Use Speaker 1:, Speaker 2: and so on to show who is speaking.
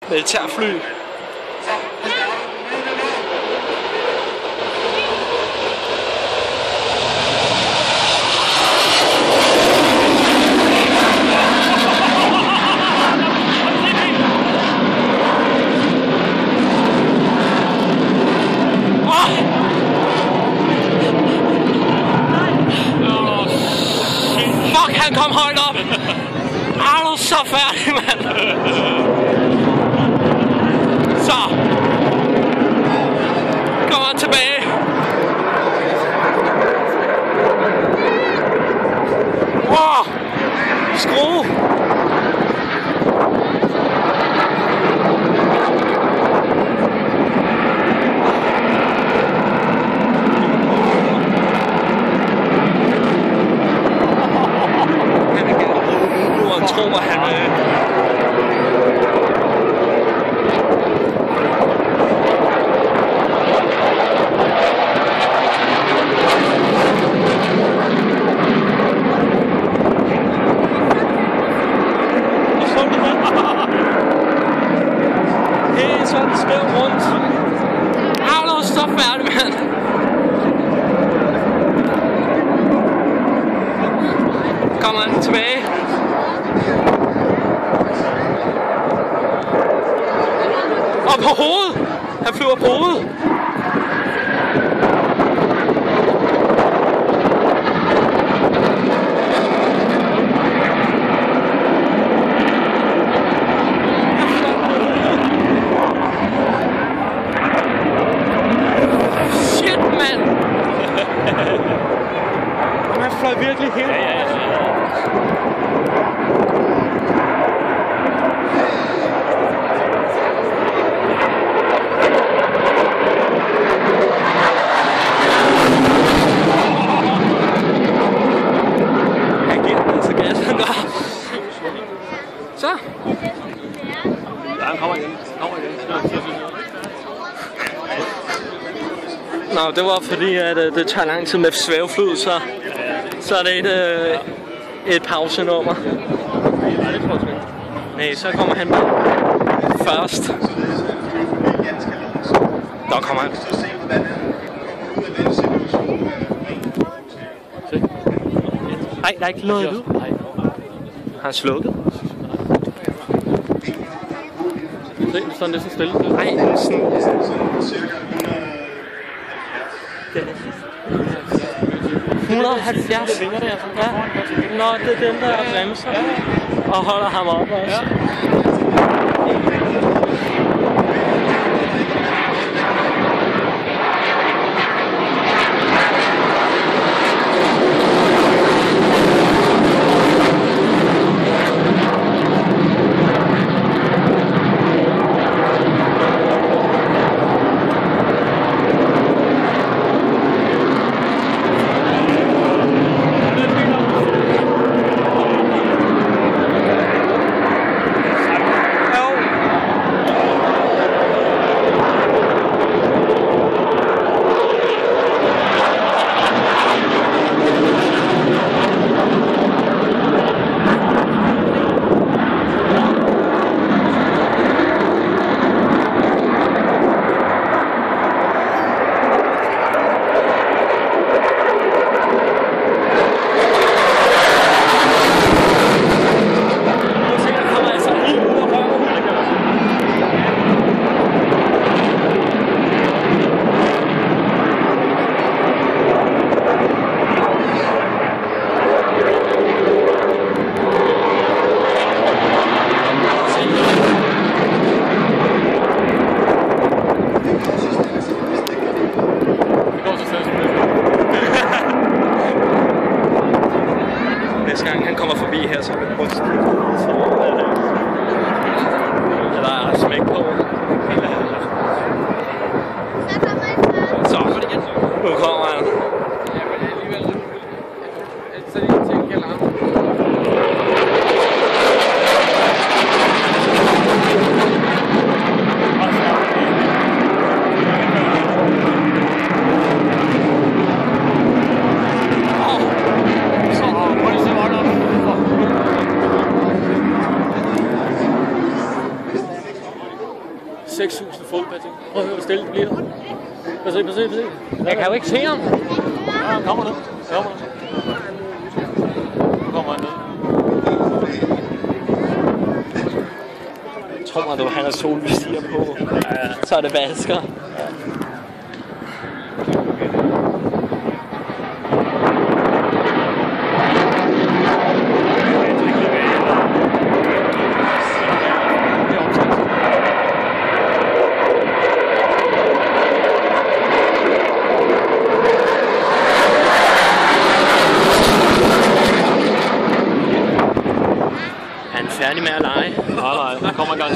Speaker 1: Militærfly. Fuck, han kom højt op! Er du så færdig, mand? Så kommer han tilbage. Wow! Skrue! Han tror, han helt sådan skæv rundt. Er du så færdig, mand? Kommer han tilbage? Og på hovedet! Han flyver på hovedet! Shit, mand! Han fløj virkelig helt. Så. Ja, han kommer igen. Nå, det var fordi, at det tager lang tid med svæveflyet, så er det et pausenummer. Nej, så kommer han først. Der kommer han. Nej, der er ikke noget lyd. Han er slukket.
Speaker 2: Se, sådan det er så stille.
Speaker 1: Nej, sådan... 170.
Speaker 2: Det vinger det altså.
Speaker 1: Ja. Nå, det er den, der bremser og holder ham op også.
Speaker 2: 6.000 fodbold. Prøv at høre, hvor stille det bliver. Prøv at se. Jeg kan jo ikke se ham. Ja, han kommer ned. Nu kommer han ned.
Speaker 1: Tror du, han har solvisier på? Ja. Så er det vasker. Han er færdig med at lege.
Speaker 2: Nej, der kommer en gang.